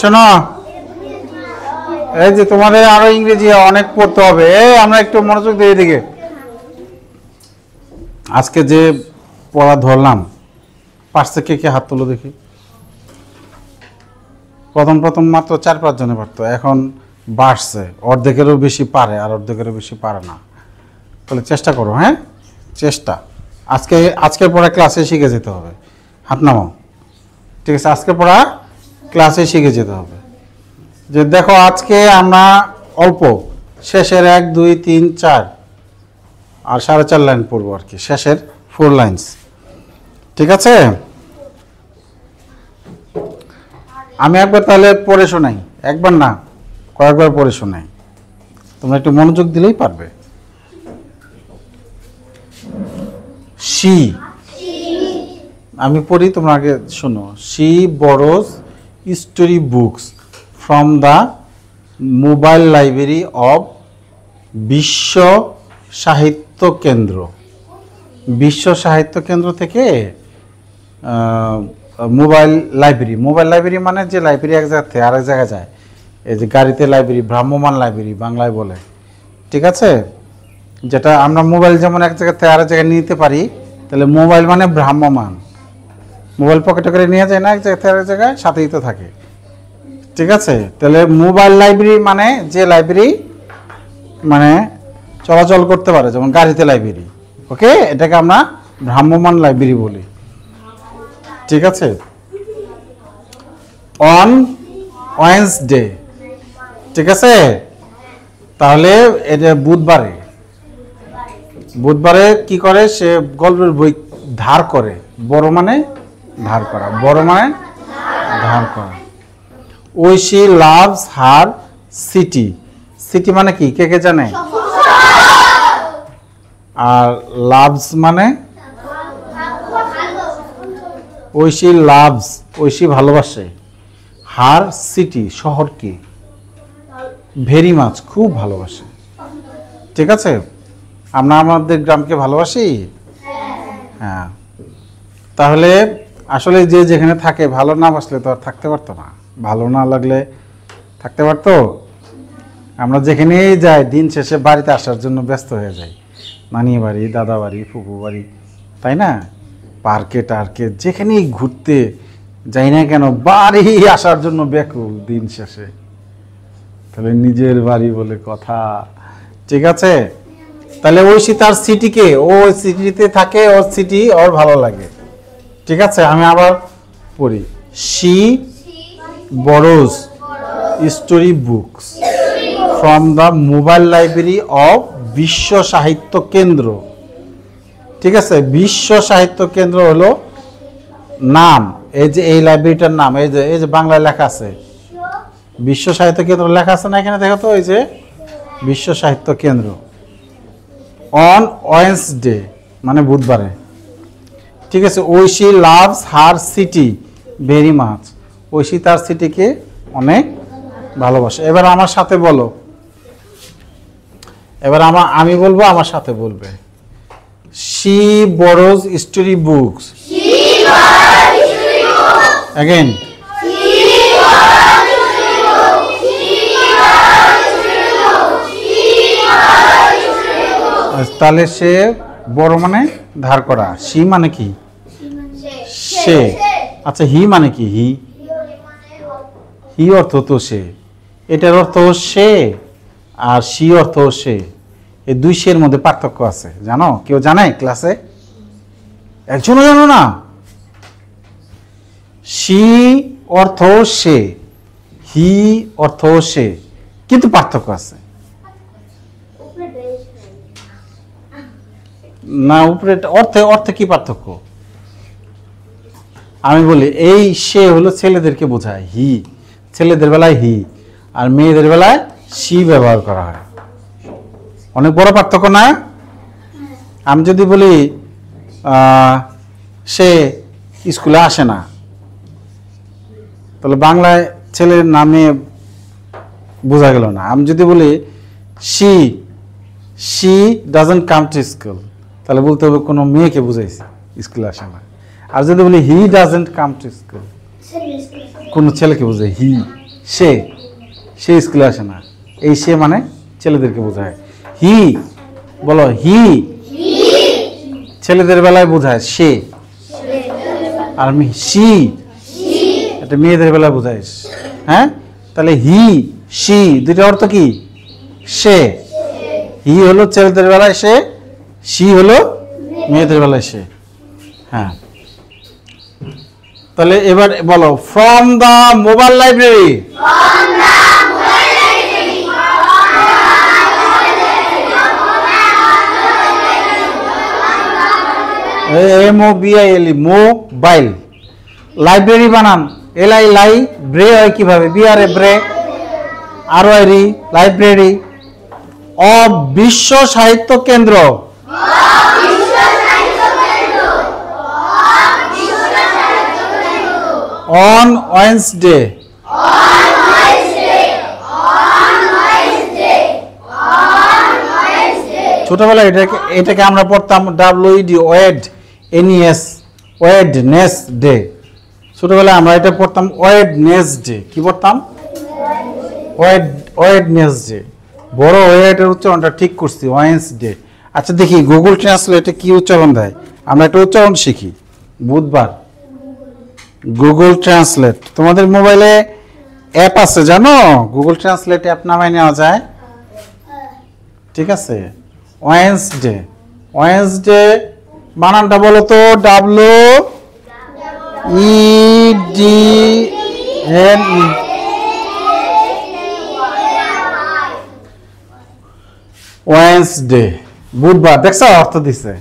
শোনো, এই যে তোমাদের আরো ইংরেজি অনেক পড়তে হবে, আমরা একটু মনোযোগ দিয়ে দিকে। আজকে যে পড়া ধরলাম, পারছে কে কে হাত তুলো দেখি। প্রথম মাত্র 4-5 জনে পারতো, এখন বাড়ছে, অর্ধেকেরও বেশি পারে আর অর্ধেকেরও বেশি পারে না। তাহলে চেষ্টা করো, হ্যাঁ চেষ্টা। আজকের পড়া ক্লাসে শিখে যেতে হবে। হাত নামাও, ঠিক আছে? আজকে পড়া ক্লাসে শিখে যেতে হবে। যে দেখো আজকে আমরা অল্প শেষের 1, 2, 3, 4 আর 4.5 লাইন পড়বো আর কি, শেষের 4 লাইনস, ঠিক আছে? আমি একবার তাহলে পড়ে শোনাই, একবার না কয়েকবার পড়ে শোনাই, তোমরা একটু মনোযোগ দিলেই পারবে। শি, আমি পড়ি, তোমরা আগে শোনো। She borrows story books from the mobile library of Bishwa Sahitya কেন্দ্র। বিশ্ব সাহিত্য কেন্দ্র থেকে মোবাইল লাইব্রেরি মানে যে লাইব্রেরি এক জায়গা থেকে আরেক জায়গায় যায়, এই যে গাড়িতে লাইব্রেরি, ভ্রাম্যমান লাইব্রেরি বাংলায় বলে, ঠিক আছে? যেটা আমরা মোবাইল যেমন এক জায়গা থেকে আরেক জায়গায় নিতে পারি, তাহলে মোবাইল মানে ভ্রাম্যমান। মোবাইল পকেটে করে নিয়ে যায় না এক জায়গা থেকে আরেক জায়গায়, সাথেই তো থাকে, ঠিক আছে? তাহলে মোবাইল লাইব্রেরি মানে যে লাইব্রেরি মানে চলাচল করতে পারে, যেমন গাড়িতে লাইব্রেরি, ওকে? এটাকে আমরা ভ্রাম্যমান লাইব্রেরি বলি, ঠিক আছে? অন ওয়েডনেসডে, ঠিক আছে? তাহলে এটা বুধবারে কি করে, সে গল্পের বই ধার করে, বড় মানে ধার করা, বড় মানে ধার করা। Aishi loves her city, city মানে কি কে কে জানে? আর লাভস মানে ঐশী লাভস, ঐশী ভালোবাসে, হার সিটি শহরকে, ভেরি মাচ খুব ভালোবাসে, ঠিক আছে? আমরা আমাদের গ্রামকে ভালোবাসি, হ্যাঁ। তাহলে আসলে যে যেখানে থাকে ভালো না বাসলে তো আর থাকতে পারতো না, ভালো না লাগলে থাকতে পারতো? আমরা যেখানেই যাই দিন শেষে বাড়িতে আসার জন্য ব্যস্ত হয়ে যাই, নানি বাড়ি, দাদা বাড়ি, ফুপু বাড়ি, তাই না? পার্কে টার্কে যেখানেই ঘুরতে যাই না কেন, বাড়ি আসার জন্য ব্যাকুল দিন শেষে। তাহলে নিজের বাড়ি বলে কথা, ঠিক আছে? তাহলে ঐশী তার সিটিকে, ও সিটিতে থাকে, ওর সিটি ওর ভালো লাগে, ঠিক আছে? আমি আবার পড়ি। She borrows story books from the mobile library of Bishwa Sahitya কেন্দ্র, ঠিক আছে? বিশ্ব সাহিত্য কেন্দ্র হলো নাম, এই যে এই লাইব্রেরিটার নাম, এই যে বাংলায় লেখা আছে বিশ্ব সাহিত্য কেন্দ্র লেখা আছে না এখানে, দেখো তো, এই যে বিশ্ব সাহিত্য কেন্দ্র। অন ওয়েডনেসডে মানে বুধবারে, ঠিক আছে? Aishi loves her city very much, Aishi তার সিটিকে অনেক ভালোবাসে। এবার আমার সাথে বলো, এবার আমি বলবো, আমার সাথে বলবে। She borrows story books, again. তাহলে সে বড় মানে ধার করা, সি মানে কি সে, আচ্ছা হি মানে কি? হি অর্থ তো সে, এটার অর্থ সে আর সি অর্থ সে, এই দুই সের মধ্যে পার্থক্য আছে, জানো? কেউ জানে ক্লাসে? একজনও জানো না? সি অর্থ সে, হি অর্থ সে, কিন্তু পার্থক্য আছে না? উপরে অর্থে কি পার্থক্য? আমি বলি, এই সে হলো ছেলেদেরকে বোঝায়, হি ছেলেদের বেলায় হি, আর মেয়েদের বেলায় সি ব্যবহার করা হয়। অনেক বড় পার্থক্য না? আমি যদি বলি সে স্কুলে আসে না, তাহলে বাংলায় ছেলের নামে বোঝা গেল না। আমি যদি বলি she doesn't come to school, তাহলে বলতে হবে কোনো মেয়েকে বুঝাইছি স্কুলে আসে না। আর যদি বলি he doesn't come to school, কোন ছেলেকে বোঝায় হি সে সে স্কুলে আসে না এই সে মানে ছেলেদেরকে বোঝায় হি বলো হি ছেলেদের বেলায় বোঝায় সে আর আমি সি এটা মেয়েদের বেলায় বোঝায় হ্যাঁ তাহলে হি সি দুইটা অর্থ কি সে হি হলো ছেলেদের বেলায় সে সি হলো মেয়েদের বেলায় সে হ্যাঁ তাহলে এবার বলো from the mobile library MOBILE mobile library বানান LI লাই ব্রে হয় কিভাবে BRA ব্রে RYRI library of Bishwa Sahitya Kendra on Wednesday ছোটবেলায় এটাকে আমরা পড়তাম WED ওয়েডনেসডে ছোটবেলায় আমরা এটা পড়তাম ওয়েডনেসডে কি পড়তাম ওয়েডনেসডে বড় ওয়েডের উচ্চারণটা ঠিক করছি ওয়েডনেসডে আচ্ছা দেখি গুগল ট্রান্সলেটে কি উচ্চারণ দেয় আমরা একটা উচ্চারণ শিখি বুধবার গুগল ট্রান্সলেট তোমাদের মোবাইলে অ্যাপ আছে জানো গুগল ট্রান্সলেট অ্যাপ নামায় নেওয়া যায় ঠিক আছে ওয়েডনেসডে বানানটা বলো তো WEDN ওয়েডনেসডে বুধবার দেখছো অর্থ দিছে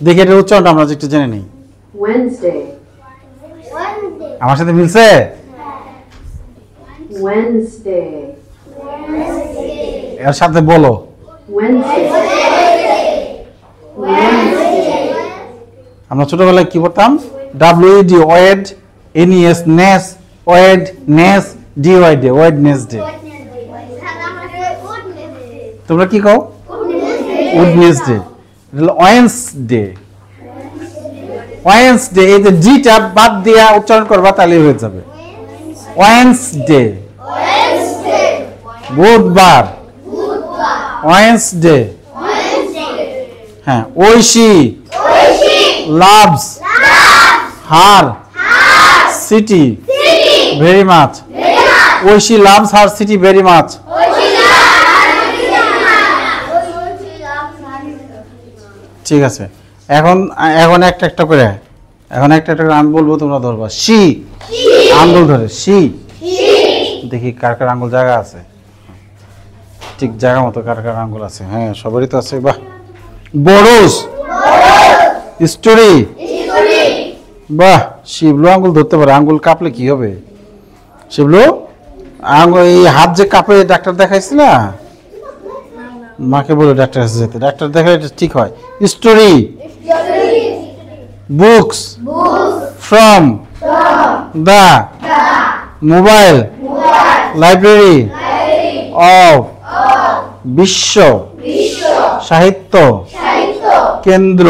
দেখি এটার উচ্চারণটা আমরা একটু জেনে নিই Wednesday. আমার সাথে মিলছে Wednesday. এর সাথে বলো Wednesday. Wednesday. আমরা ছোটবেলায় কি পড়তাম WED ওয়েড NES নেস ওয়েড নেস DYD ওয়েডনেসডে তোমরা কি কও ওয়েডনেসডে ওয়েডনেসডে ওয়েডনেসডে এই যে জিটা বাদ দিয়া উচ্চারণ করবা তাহলে হয়ে যাবে ওয়েডনেসডে বুধবার ওয়েডনেসডে হ্যাঁ Aishi loves her city very much Aishi loves her city very much ঠিক আছে এখন এখন একটা একটা করে আমি বলবো তোমরা ধরবা সি আঙ্গুল ধরে সি দেখি কার কার আঙ্গুল জায়গা আছে ঠিক জায়গা মতো কার কার আঙ্গুল আছে হ্যাঁ সবারই তো আছে বাহ বড়স স্টোরি বাহ শিবলু আঙ্গুল ধরতে পারে আঙ্গুল কাঁপলে কি হবে শিবলু আঙ্গুল এই হাত যে কাঁপে ডাক্তার দেখাইছিল মাকে বলে ডাক্তার কাছে যেতে ডাক্তার দেখালে এটা ঠিক হয় story books from the mobile library of Bishwa Sahitya Kendra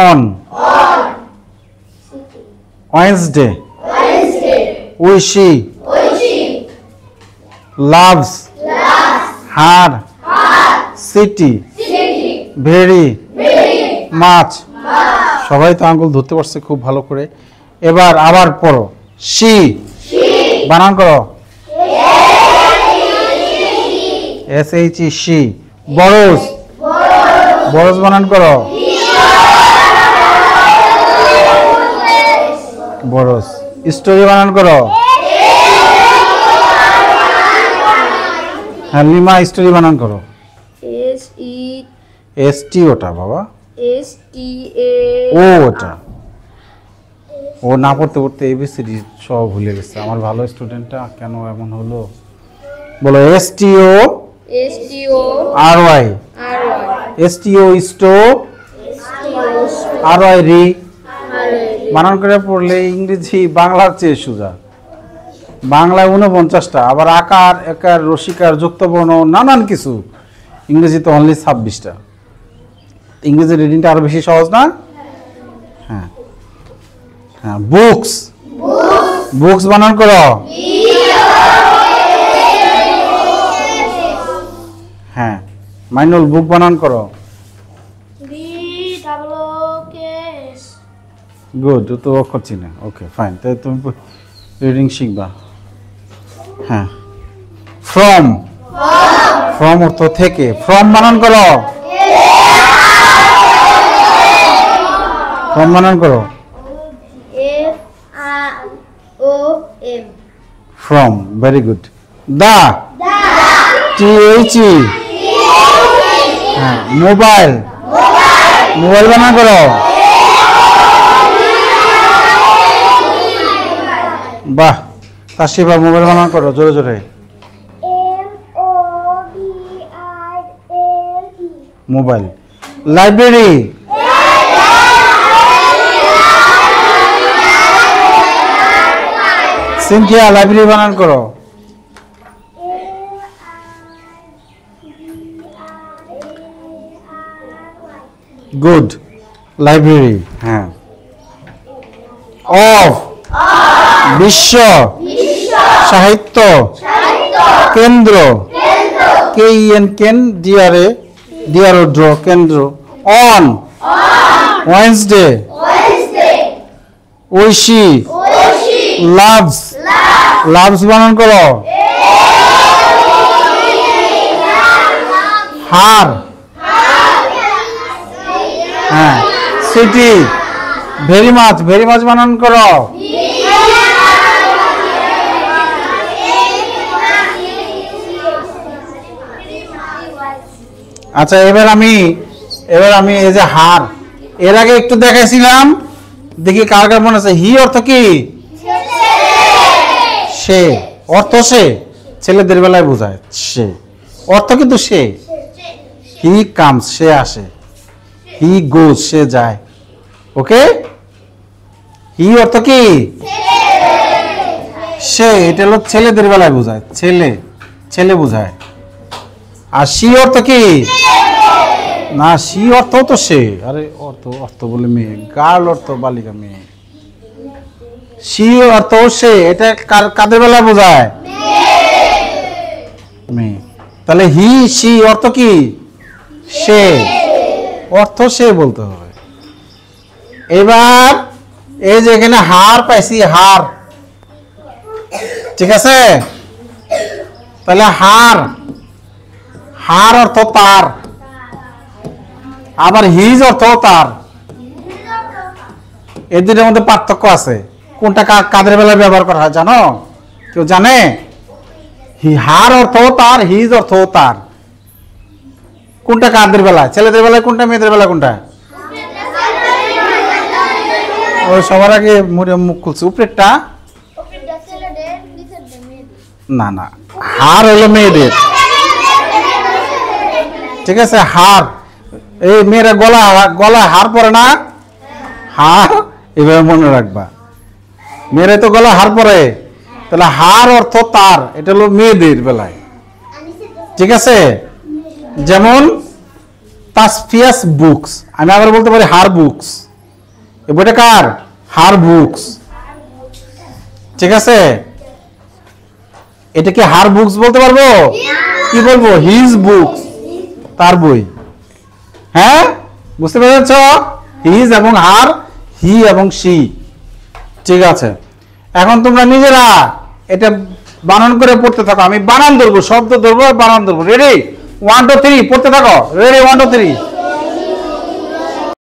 on Wednesday Aishi loves her city very much সবাই তো আঙ্গুল ধরতে পারছে খুব ভালো করে এবার আবার পড়ো সি বানান করো SHE সি বড়স বড়স বানান করো বড়স স্টোরি বানান করো হ্যাঁ লিমা স্টোরি বানান করো ST ওটা বাবা ও ওটা ও না পড়তে পড়তে ABCD সব ভুলে গেছে আমার ভালো স্টুডেন্টটা কেন এমন হলো বলো STO RY STO স্টো RY রি বানান করে পড়লে ইংরেজি বাংলার চেয়ে সোজা বাংলায় 49টা আবার আকার একার রসিকার যুক্তবর্ণ নানান কিছু ইংরেজিতে অনলি 26টা ইংরেজি রিডিংটা আরো বেশি সহজ না হ্যাঁ হ্যাঁ বুকস বুকস বানান করো। হ্যাঁ মাইনুল বুক বানান করো। BOOKS গুড, তো অক্ষর চিনে। ওকে ফাইন, তাই তুমি রিডিং শিখবা। হ্যাঁ ফ্রম, ফ্রম অর্থ থেকে, ফ্রম বানান করো। ফ্রম বানান করো। FROM from, very good. The, THE। হ্যাঁ মোবাইল, মোবাইল বানান করো। বাহ, তাশিফা মোবাইল বানান করো জোরে জোরে। MOBILE mobile. Library, Cynthia library বানান করো। Good, library. হ্যাঁ অফ, বিশ্ব, সাহিত্য, কেন্দ্র, KEN কেন, DRO ড্র, Kendra. On, Wednesday, Aishi, loves, loves বানান করো। হার, হ্যাঁ city, very much, very much বানান করো। আচ্ছা এবার আমি এই যে হার, এর আগে একটু দেখাইছিলাম, দেখি কার কার মনে আছে। হি অর্থ কি? সে, অর্থ সে, ছেলেদের বেলায় বোঝায় সে, অর্থ কিন্তু সে। হি কামস, সে আসে। হি গোজ, সে যায়। ওকে, হি অর্থ কি? সে, এটা হলো ছেলেদের বেলায় বোঝায়, ছেলে, ছেলে বোঝায়। আর সি অর্থ কি? না, সি অর্থ তো সে, আরে অর্থ বলে মেয়ে, গার্ল অর্থ বালিকা, মেয়ে। সি অর্থ সে, এটা কাদের বেলায় বোঝায়? মেয়ে। তাহলে হি সি অর্থ কি? সে, অর্থ সে বলতে হবে। এবার এই যে এখানে হার পাইছি, হার, ঠিক আছে? তাহলে হার, হার অর্থ তার, আবার হিজ অর্থ তার। এই দুটোর মধ্যে পার্থক্য আছে। কোনটা কাদের বেলায় ব্যবহার করা হয় জানো? কেউ জানে? হার অর্থ তার, হিজ অর্থ তার। কোনটা কাদের বেলায়? ছেলেদের বেলায় কোনটা, মেয়েদের বেলায় কোনটা? ওই সবার আগে মুখ খুলছে, উপরেরটা। না না, হার হলো মেয়েদের, ঠিক আছে? হার, এই মেয়েরা গলায় হার পরে না, হার, এভাবে মনে রাখবা। মেয়েরা তো গলায় হার পরে, তাহলে হার অর্থ তার, এটা হলো মেয়েদের বেলায়, ঠিক আছে? যেমন তাসফিয়াস বুকস, আমি আবার বলতে পারি হার বুকস। এই বইটা কার? হার বুকস, ঠিক আছে? এটা কি হার বুকস বলতে পারবো? কি বলবো? হিজ বুকস, তার বই। হ্যাঁ, বুঝতে পেরেছ? হিজ এবং হার, হি এবং সি, ঠিক আছে? এখন তোমরা নিজেরা এটা বানান করে পড়তে থাকো। আমি বানান ধরবো, শব্দ ধরবো, বানান ধরবো। রেডি? 1 2 3 পড়তে থাকো। রেডি? 1 2 3।